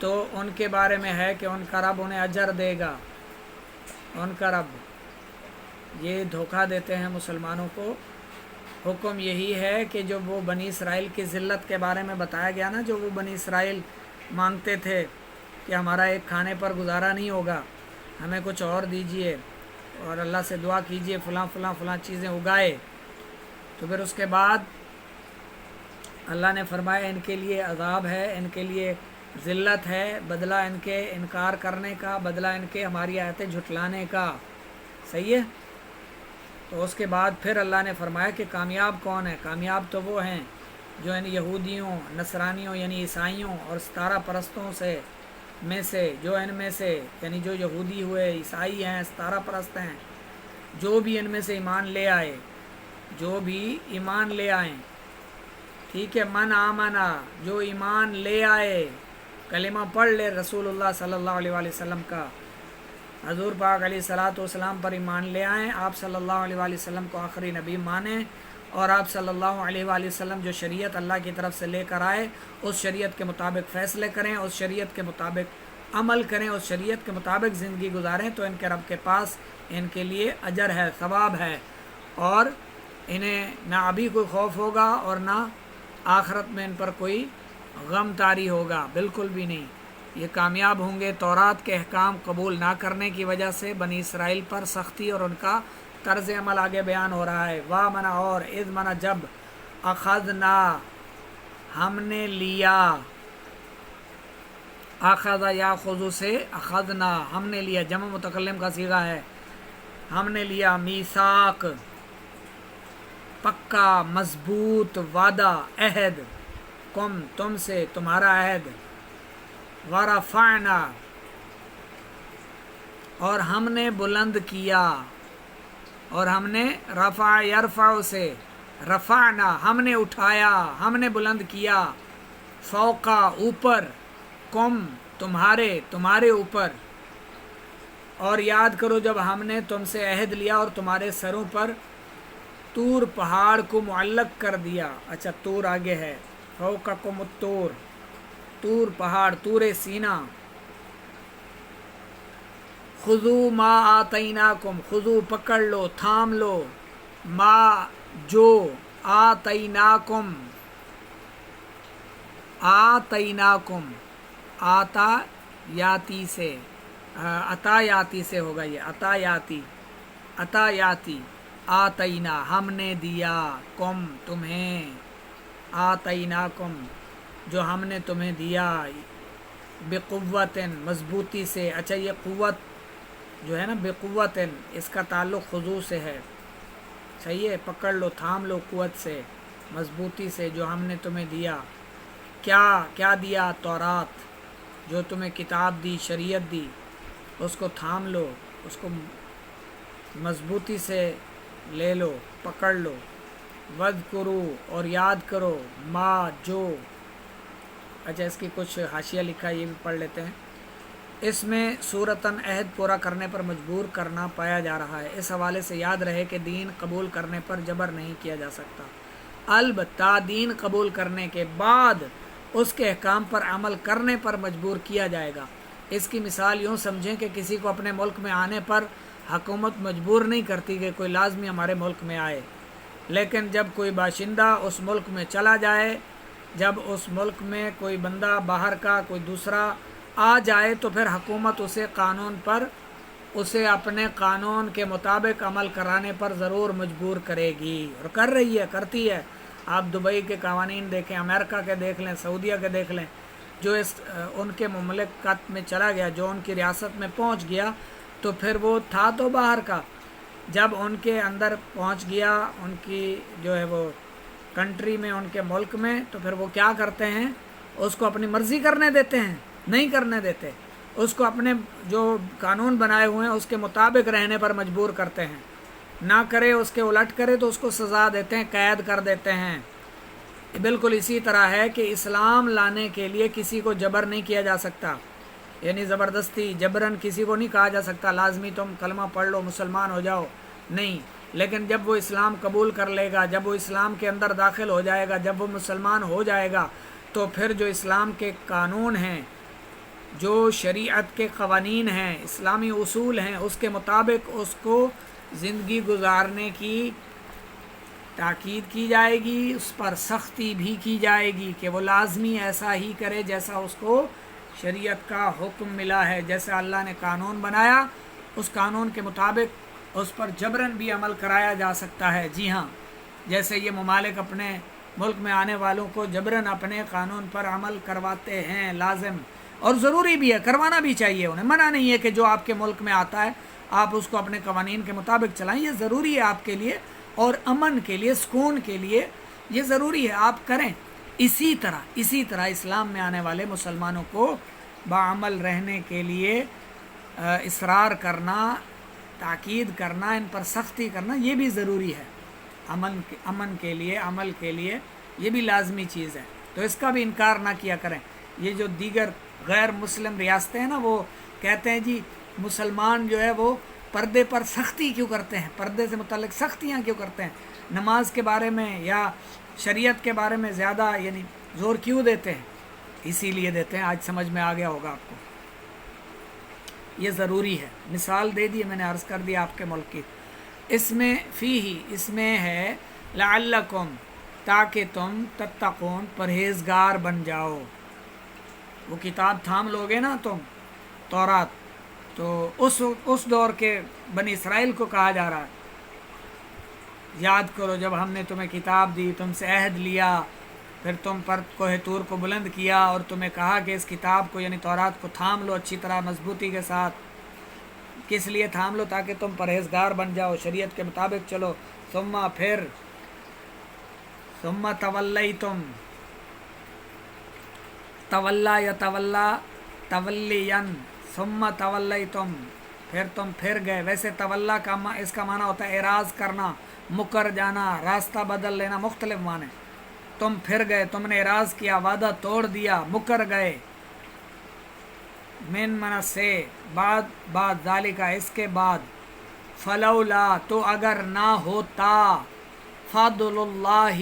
تو ان کے بارے میں ہے کہ ان کا رب انہیں اجر دے گا، ان کا رب یہ دھوکہ دیتے ہیں مسلمانوں کو۔ حکم یہی ہے کہ جو وہ بنی اسرائیل کی ذلت کے بارے میں بتایا گیا نا، جو وہ بنی اسرائیل مانگتے تھے کہ ہمارا ایک کھانے پر گزارا نہیں ہوگا، ہمیں کچھ اور دیجئے، اور اللہ سے دعا کیجئے فلاں فلاں فلاں چیزیں اگائے، تو پھر اس کے بعد اللہ نے فرمایا ان کے لیے عذاب ہے، ان کے لیے ذلت ہے، بدلہ ان کے انکار کرنے کا، بدلہ ان کے ہماری آیتیں جھٹلانے کا۔ صحیح ہے؟ تو اس کے بعد پھر اللہ نے فرمایا کہ کامیاب کون ہے؟ کامیاب تو وہ ہیں جو ان یہودیوں، نصرانیوں یعنی عیسائیوں اور ستارہ پرستوں سے جو ان میں سے یعنی جو یہودی ہوئے، عیسائی ہیں، ستارہ پرست ہیں، جو بھی ان میں سے ایمان لے آئے، جو بھی ایمان لے آئیں، ٹھیک ہے، من آمنا، جو ایمان لے آئے، کلمہ پڑھ لے رسول اللہ صلی اللہ علیہ وآلہ وسلم کا، حضور پاک علیہ الصلاۃ والسلام پر ایمان لے آئیں، آپ صلی اللہ علیہ وآلہ وسلم کو آخری نبی مانیں، اور آپ صلی اللہ علیہ وآلہ وسلم جو شریعت اللہ کی طرف سے لے کر آئے اس شریعت کے مطابق فیصلے کریں، اس شریعت کے مطابق عمل کریں، اس شریعت کے مطابق زندگی گزاریں، تو ان کے رب کے پاس ان کے لیے اجر ہے، ثواب ہے، اور انہیں نہ ابھی کوئی خوف ہوگا اور نہ آخرت میں ان پر کوئی غم طاری ہوگا، بالکل بھی نہیں۔ یہ کامیاب ہوں گے۔ تورات کے احکام قبول نہ کرنے کی وجہ سے بنی اسرائیل پر سختی اور ان کا طرز عمل آگے بیان ہو رہا ہے۔ وا منا اور اذ منا جب، اخذنا ہم نے لیا، اخذ یا خذو سے اخذنا ہم نے لیا، جمع متکلم کا صیغہ ہے، ہم نے لیا، میثاق پکا مضبوط وعدہ، عہد، کم تم سے تمہارا عہد، ورفعنا اور ہم نے بلند کیا، اور ہم نے رفع یرفع سے رفعنا ہم نے اٹھایا، ہم نے بلند کیا، فوقا اوپر، کم تمہارے اوپر، اور یاد کرو جب ہم نے تم سے عہد لیا اور تمہارے سروں پر طور پہاڑ کو معلق کر دیا۔ اچھا طور آگے ہے، فوقکم الطور، طور پہاڑ، طور سینا، خذو ما آتیناکم، خذو پکڑ لو، تھام لو، ما جو، آتیناکم، آتیناکم، آتا یاتی سے، عطا یاتی سے ہوگا، یہ عطا یاتی، آتینا ہم نے دیا، کم تمہیں، آتیناکم جو ہم نے تمہیں دیا، بقوتن مضبوطی سے۔ اچھا یہ قوت جو ہے نا، بقوتن، اس کا تعلق خضوع سے ہے، صحیح ہے، پکڑ لو، تھام لو قوت سے، مضبوطی سے، جو ہم نے تمہیں دیا۔ کیا دیا؟ تورات، جو تمہیں کتاب دی، شریعت دی، اس کو تھام لو، اس کو مضبوطی سے لے لو، پکڑ لو۔ وَاذْكُرُوا اور یاد کرو، ما جو۔ اچھا اس کی کچھ حاشیہ لکھا ہے، یہ بھی پڑھ لیتے ہیں۔ اس میں صورتاً عہد پورا کرنے پر مجبور کرنا پایا جا رہا ہے۔ اس حوالے سے یاد رہے کہ دین قبول کرنے پر جبر نہیں کیا جا سکتا، البتہ دین قبول کرنے کے بعد اس کے احکام پر عمل کرنے پر مجبور کیا جائے گا۔ اس کی مثال یوں سمجھیں کہ کسی کو اپنے ملک میں آنے پر حکومت مجبور نہیں کرتی کہ کوئی لازمی ہمارے ملک میں آئے، لیکن جب کوئی باشندہ اس ملک میں چلا جائے، جب اس ملک میں کوئی بندہ باہر کا کوئی دوسرا آ جائے، تو پھر حکومت اسے اپنے قانون کے مطابق عمل کرانے پر ضرور مجبور کرے گی، اور کر رہی ہے، کرتی ہے۔ آپ دبئی کے قوانین دیکھیں، امریکہ کے دیکھ لیں، سعودیہ کے دیکھ لیں، جو ان کے مملکت میں چلا گیا، جو ان کی ریاست میں پہنچ گیا، تو پھر وہ تھا تو باہر کا، جب ان کے اندر پہنچ گیا، ان کی جو ہے وہ کنٹری میں، ان کے ملک میں، تو پھر وہ کیا کرتے ہیں؟ اس کو اپنی مرضی کرنے دیتے ہیں؟ نہیں کرنے دیتے، اس کو اپنے جو قانون بنائے ہوئے ہیں اس کے مطابق رہنے پر مجبور کرتے ہیں، نہ کرے اس کے الٹ کرے تو اس کو سزا دیتے ہیں، قید کر دیتے ہیں۔ بالکل اسی طرح ہے کہ اسلام لانے کے لیے کسی کو جبر نہیں کیا جا سکتا، یعنی زبردستی جبرن کسی کو نہیں کہا جا سکتا لازمی تم کلمہ پڑھ لو، مسلمان ہو جاؤ، نہیں۔ لیکن جب وہ اسلام قبول کر لے گا، جب وہ اسلام کے اندر داخل ہو جائے گا، جب وہ مسلمان ہو جائے گا، تو پھر جو اسلام کے قانون ہیں جو شریعت کے قوانین ہیں، اسلامی اصول ہیں، اس کے مطابق اس کو زندگی گزارنے کی تاکید کی جائے گی، اس پر سختی بھی کی جائے گی کہ وہ لازمی ایسا ہی کرے جیسا اس کو شریعت کا حکم ملا ہے، جیسا اللہ نے قانون بنایا اس قانون کے مطابق اس پر جبراً بھی عمل کرایا جا سکتا ہے۔ جی ہاں، جیسے یہ ممالک اپنے ملک میں آنے والوں کو جبراً اپنے قانون پر عمل کرواتے ہیں، لازم اور ضروری بھی ہے، کروانا بھی چاہیے انہیں، منع نہیں ہے کہ جو آپ کے ملک میں آتا ہے آپ اس کو اپنے قوانین کے مطابق چلائیں، یہ ضروری ہے آپ کے لیے اور امن کے لیے، سکون کے لیے یہ ضروری ہے، آپ کریں۔ اسی طرح اسلام میں آنے والے مسلمانوں کو باعمل رہنے کے لیے اصرار کرنا، تاکید کرنا، ان پر سختی کرنا یہ بھی ضروری ہے، امن کے لیے، عمل کے لیے یہ بھی لازمی چیز ہے، تو اس کا بھی انکار نہ کیا کریں۔ یہ جو دیگر غیر مسلم ریاستیں ہیں نا، وہ کہتے ہیں جی مسلمان جو ہے وہ پردے پر سختی کیوں کرتے ہیں، پردے سے متعلق سختیاں کیوں کرتے ہیں، نماز کے بارے میں یا شریعت کے بارے میں زیادہ یعنی زور کیوں دیتے ہیں؟ اسی لیے دیتے ہیں، آج سمجھ میں آ گیا ہوگا آپ کو، یہ ضروری ہے۔ مثال دے دی میں نے، عرض کر دیا آپ کے ملک کی۔ اس میں ہے لعلکم، تاکہ تم تتقون، پرہیزگار بن جاؤ۔ وہ کتاب تھام لوگے نا تم، تورات، تو اس دور کے بنی اسرائیل کو کہا جا رہا ہے یاد کرو جب ہم نے تمہیں کتاب دی، تم سے عہد لیا، پھر تم پر کوہ طور کو بلند کیا اور تمہیں کہا کہ اس کتاب کو یعنی تورات کو تھام لو اچھی طرح مضبوطی کے ساتھ۔ کس لیے تھام لو؟ تاکہ تم پرہیزگار بن جاؤ، شریعت کے مطابق چلو۔ ثم تولیتم، تولا یا تولین، ثم تولیتم، پھر تم پھر گئے۔ ویسے تولا کا اس کا معنی ہوتا ہے اعراض کرنا، مکر جانا، راستہ بدل لینا، مختلف معنی۔ تم پھر گئے، تم نے اعراض کیا، وعدہ توڑ دیا، مکر گئے۔ من سے بعد ذالکہ، اس کے بعد، فلولا، تو اگر نہ ہوتا، فضل اللہ،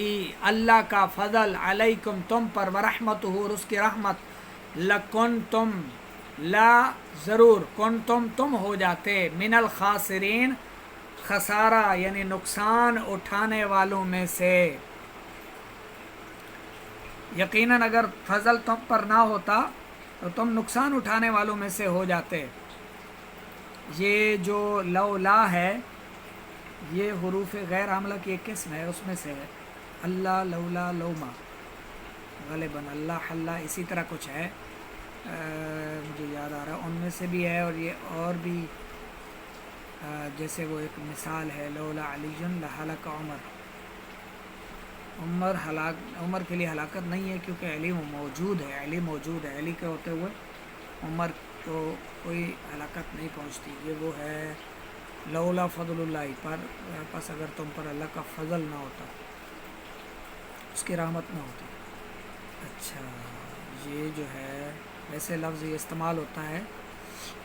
اللہ کا فضل، علیکم، تم پر، ورحمتہ، اور اس کی رحمت، لکنتم، لا ضرور، کنتم، تم ہو جاتے، من الخاسرین، خسارہ یعنی نقصان اٹھانے والوں میں سے۔ یقیناً اگر فضل تم پر نہ ہوتا تو تم نقصان اٹھانے والوں میں سے ہو جاتے۔ یہ جو لولا ہے یہ حروف غیر عاملہ کی ایک قسم ہے، اس میں سے ہے اللہ، لولا، لوما، غالباً اللہ، حلہ، اسی طرح کچھ ہے، مجھے یاد آ رہا، ان میں سے بھی ہے۔ اور یہ اور بھی جیسے وہ ایک مثال ہے، لولا علی لہلک عمر کے لیے ہلاکت نہیں ہے، کیونکہ علی موجود ہے، علی کے ہوتے ہوئے عمر کو کوئی ہلاکت نہیں پہنچتی۔ یہ وہ ہے لولا فضل اللہ، پر پس اگر تم پر اللہ کا فضل نہ ہوتا، اس کی رحمت نہ ہوتی۔ اچھا، یہ جو ہے ویسے لفظ یہ استعمال ہوتا ہے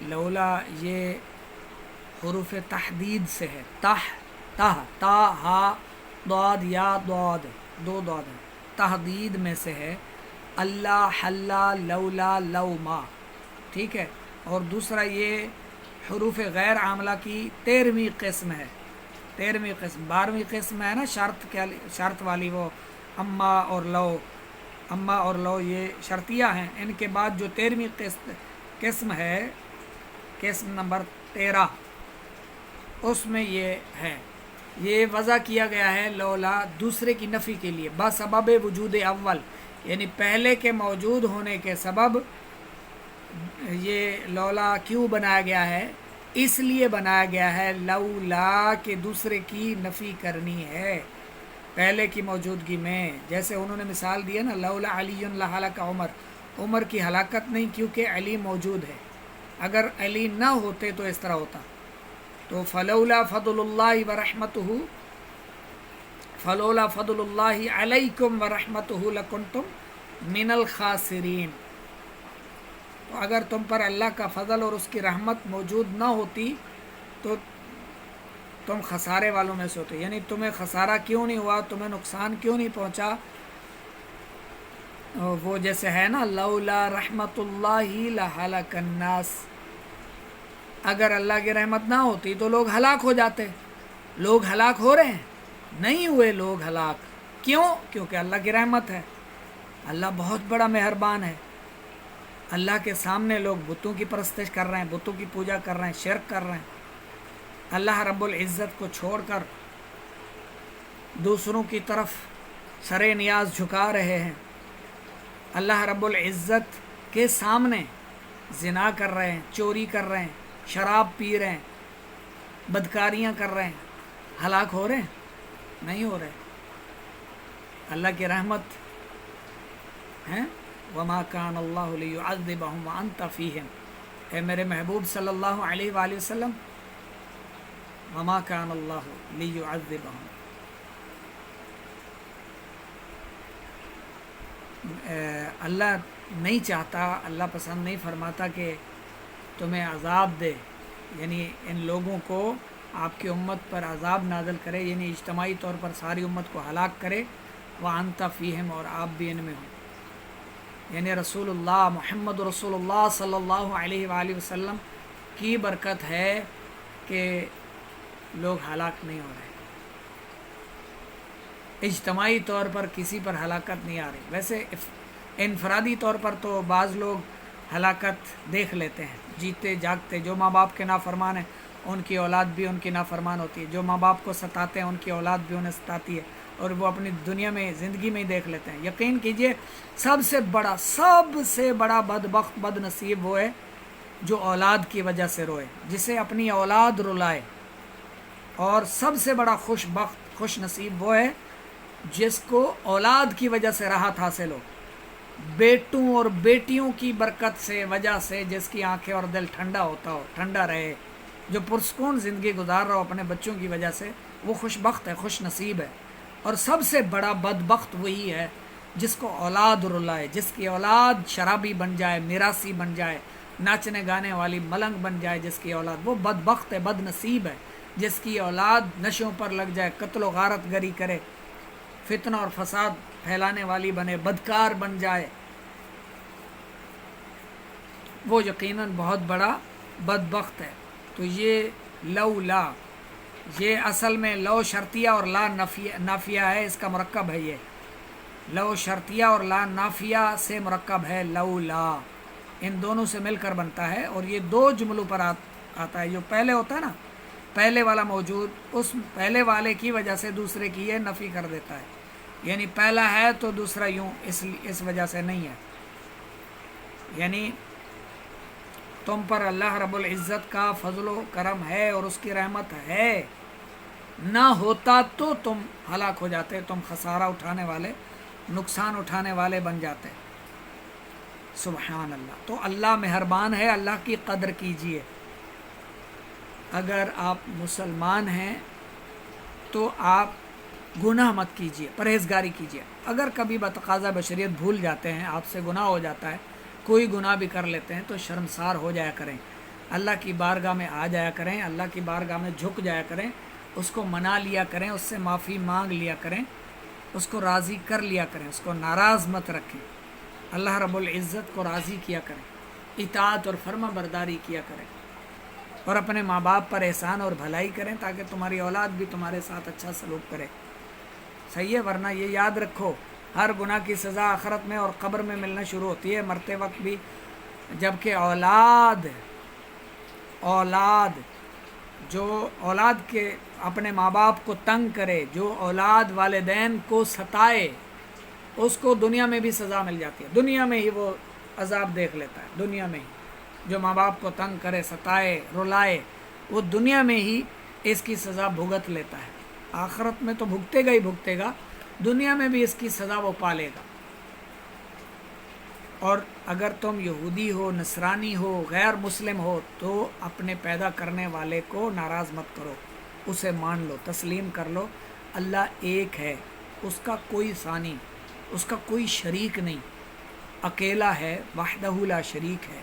لولا، یہ حروف تحدید سے ہے، تا، ہا، ضاد، یا، ضاد، دو ضاد ہیں، تحدید میں سے ہے، اللہ، حلہ، لولا، لوما، ٹھیک ہے۔ اور دوسرا یہ حروف غیر عاملہ کی 13ویں قسم ہے، 13ویں قسم، 12ویں قسم ہے نا شرط والی، وہ اما اور لو یہ شرطیہ ہیں۔ ان کے بعد جو 13ویں قسم ہے، قسم نمبر 13، اس میں یہ ہے، یہ وضع کیا گیا ہے لولا دوسرے کی نفی کے لیے، بسبب وجود اول، یعنی پہلے کے موجود ہونے کے سبب یہ لولا کیوں بنایا گیا ہے؟ اس لیے بنایا گیا ہے لولا کہ دوسرے کی نفی کرنی ہے پہلے کی موجودگی میں۔ جیسے انہوں نے مثال دی ہے نا، لولا علی لہلک عمر کی ہلاکت نہیں کیونکہ علی موجود ہے، اگر علی نہ ہوتے تو اس طرح ہوتا۔ تو فلولا فضل اللہ ورحمتہ، فلولا فضل اللہ علیکم ورحمتہ لکنتم من الخاسرین، تو اگر تم پر اللہ کا فضل اور اس کی رحمت موجود نہ ہوتی تو تم خسارے والوں میں سے ہوتے، یعنی تمہیں خسارہ کیوں نہیں ہوا، تمہیں نقصان کیوں نہیں پہنچا، وہ جیسے ہے نا لولا رحمت اللہ لہلک الناس، اگر اللہ کی رحمت نہ ہوتی تو لوگ ہلاک ہو جاتے. لوگ ہلاک ہو رہے ہیں؟ نہیں ہوئے لوگ ہلاک. کیوں؟ کیونکہ اللہ کی رحمت ہے. اللہ بہت بڑا مہربان ہے. اللہ کے سامنے لوگ بتوں کی پرستش کر رہے ہیں، بتوں کی پوجا کر رہے ہیں، شرک کر رہے ہیں. اللہ رب العزت کو چھوڑ کر دوسروں کی طرف سر نیاز جھکا رہے ہیں. اللہ رب العزت کے سامنے زنا کر رہے ہیں، چوری کر رہے ہیں، شراب پی رہے ہیں، بدکاریاں کر رہے ہیں. ہلاک ہو رہے ہیں؟ نہیں ہو رہے. اللہ کی رحمت ہے. وما کان اللہ لیعذبہم وانت فیہم، اے میرے محبوب صلی اللہ علیہ وآلہ وسلم، وما کان اللہ لیعذبہم، اللہ نہیں چاہتا، اللہ پسند نہیں فرماتا کہ تمہیں عذاب دے، یعنی ان لوگوں کو آپ کی امت پر عذاب نازل کرے، یعنی اجتماعی طور پر ساری امت کو ہلاک کرے. وانت فیہم، اور آپ بھی ان میں ہوں. یعنی رسول اللہ محمد رسول اللہ صلی اللہ علیہ وآلہ وسلم کی برکت ہے کہ لوگ ہلاک نہیں ہو رہے. اجتماعی طور پر کسی پر ہلاکت نہیں آ رہی. ویسے انفرادی طور پر تو بعض لوگ ہلاکت دیکھ لیتے ہیں جیتے جاگتے. جو ماں باپ کے نافرمان ہیں ان کی اولاد بھی ان کی نافرمان ہوتی ہے. جو ماں باپ کو ستاتے ہیں ان کی اولاد بھی انہیں ستاتی ہے، اور وہ اپنی دنیا میں زندگی میں ہی دیکھ لیتے ہیں. یقین کیجئے سب سے بڑا بدبخت بد نصیب وہ ہے جو اولاد کی وجہ سے روئے، جسے اپنی اولاد رلائے. اور سب سے بڑا خوش نصیب وہ ہے جس کو اولاد کی وجہ سے راحت حاصل ہو، بیٹوں اور بیٹیوں کی برکت سے وجہ سے جس کی آنکھیں اور دل ٹھنڈا رہے، جو پرسکون زندگی گزار رہا ہو اپنے بچوں کی وجہ سے، وہ خوش بخت ہے، خوش نصیب ہے. اور سب سے بڑا بدبخت وہی ہے جس کو اولاد رلائے، جس کی اولاد شرابی بن جائے، میراثی بن جائے، ناچنے گانے والی ملنگ بن جائے. جس کی اولاد، وہ بدبخت ہے، بد نصیب ہے. جس کی اولاد نشوں پر لگ جائے، قتل و غارت گری کرے، فتنہ اور فساد پھیلانے والی بنے، بدکار بن جائے، وہ یقیناً بہت بڑا بدبخت ہے. تو یہ لولا، یہ اصل میں لو شرطیہ اور لا نافیہ ہے. اس کا مرکب ہے یہ لو شرطیہ اور لا نافیہ سے مرکب ہے لولا. ان دونوں سے مل کر بنتا ہے، اور یہ دو جملوں پر آتا ہے. جو پہلے ہوتا ہے نا، پہلے والا موجود، اس پہلے والے کی وجہ سے دوسرے کی یہ نفی کر دیتا ہے. یعنی پہلا ہے تو دوسرا یوں اس وجہ سے نہیں ہے. یعنی تم پر اللہ رب العزت کا فضل و کرم ہے اور اس کی رحمت ہے. نہ ہوتا تو تم ہلاک ہو جاتے، تم خسارہ اٹھانے والے، نقصان اٹھانے والے بن جاتے. سبحان اللہ. تو اللہ مہربان ہے، اللہ کی قدر کیجئے. اگر آپ مسلمان ہیں تو آپ گناہ مت کیجئے، پرہیزگاری کیجئے. اگر کبھی بتقاضا بشریت بھول جاتے ہیں، آپ سے گناہ ہو جاتا ہے، کوئی گناہ بھی کر لیتے ہیں، تو شرمسار ہو جایا کریں، اللہ کی بارگاہ میں آ جایا کریں، اللہ کی بارگاہ میں جھک جایا کریں، اس کو منا لیا کریں، اس سے معافی مانگ لیا کریں، اس کو راضی کر لیا کریں، اس کو ناراض مت رکھیں. اللہ رب العزت کو راضی کیا کریں، اطاعت اور فرما برداری کیا کریں، اور اپنے ماں باپ پر احسان اور بھلائی کریں تاکہ تمہاری اولاد بھی تمہارے ساتھ اچھا سلوک کرے. صحیح ہے. ورنہ یہ یاد رکھو، ہر گناہ کی سزا آخرت میں اور قبر میں ملنا شروع ہوتی ہے، مرتے وقت بھی. جبکہ اولاد جو اولاد کے اپنے ماں باپ کو تنگ کرے، جو اولاد والدین کو ستائے، اس کو دنیا میں بھی سزا مل جاتی ہے. دنیا میں ہی وہ عذاب دیکھ لیتا ہے. دنیا میں ہی جو ماں باپ کو تنگ کرے، ستائے، رلائے، وہ دنیا میں ہی اس کی سزا بھگت لیتا ہے. آخرت میں تو بھگتے گا ہی بھگتے گا، دنیا میں بھی اس کی سزا وہ پالے گا. اور اگر تم یہودی ہو، نصرانی ہو، غیر مسلم ہو، تو اپنے پیدا کرنے والے کو ناراض مت کرو، اسے مان لو، تسلیم کر لو. اللہ ایک ہے، اس کا کوئی ثانی، اس کا کوئی شریک نہیں، اکیلا ہے، وحدہ لا شریک ہے.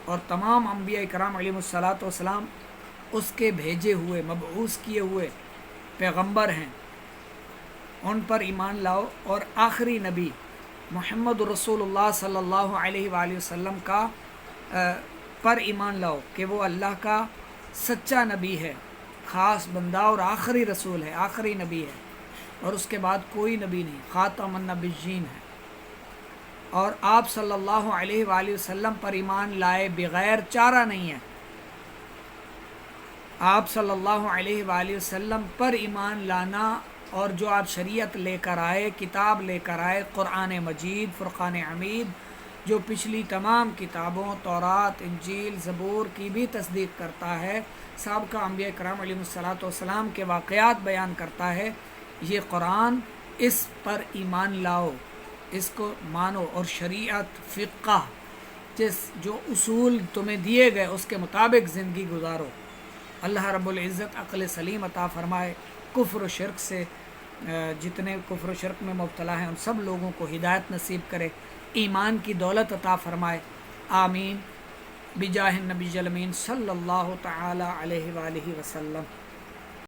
اور تمام انبیاء کرام علیہ الصلاۃ والسلام اس کے بھیجے ہوئے، مبعوث کیے ہوئے پیغمبر ہیں. ان پر ایمان لاؤ. اور آخری نبی محمد رسول اللہ صلی اللہ علیہ وآلہ وسلم کا پر ایمان لاؤ کہ وہ اللہ کا سچا نبی ہے، خاص بندہ اور آخری رسول ہے، آخری نبی ہے، اور اس کے بعد کوئی نبی نہیں، خاتم النبیین ہے۔ اور آپ صلی اللہ علیہ وآلہ وسلم پر ایمان لائے بغیر چارہ نہیں ہے۔ آپ صلی اللہ علیہ وآلہ وسلم پر ایمان لانا اور جو آپ شریعت لے کر آئے، کتاب لے کر آئے، قرآن مجید، فرقان حمید، جو پچھلی تمام کتابوں تورات، انجیل، زبور کی بھی تصدیق کرتا ہے، سابقہ انبیاء کرام علیہ الصلوۃ والسلام کے واقعات بیان کرتا ہے، یہ قرآن، اس پر ایمان لاؤ، اس کو مانو، اور شریعت، فقہ، جو اصول تمہیں دیے گئے اس کے مطابق زندگی گزارو۔ اللہ رب العزت عقل سلیم عطا فرمائے، کفر و شرک سے جتنے کفر و شرک میں مبتلا ہیں ان سب لوگوں کو ہدایت نصیب کرے، ایمان کی دولت عطا فرمائے، آمین، بجاہ النبی الامین صلی اللہ تعالی علیہ وآلہ وسلم۔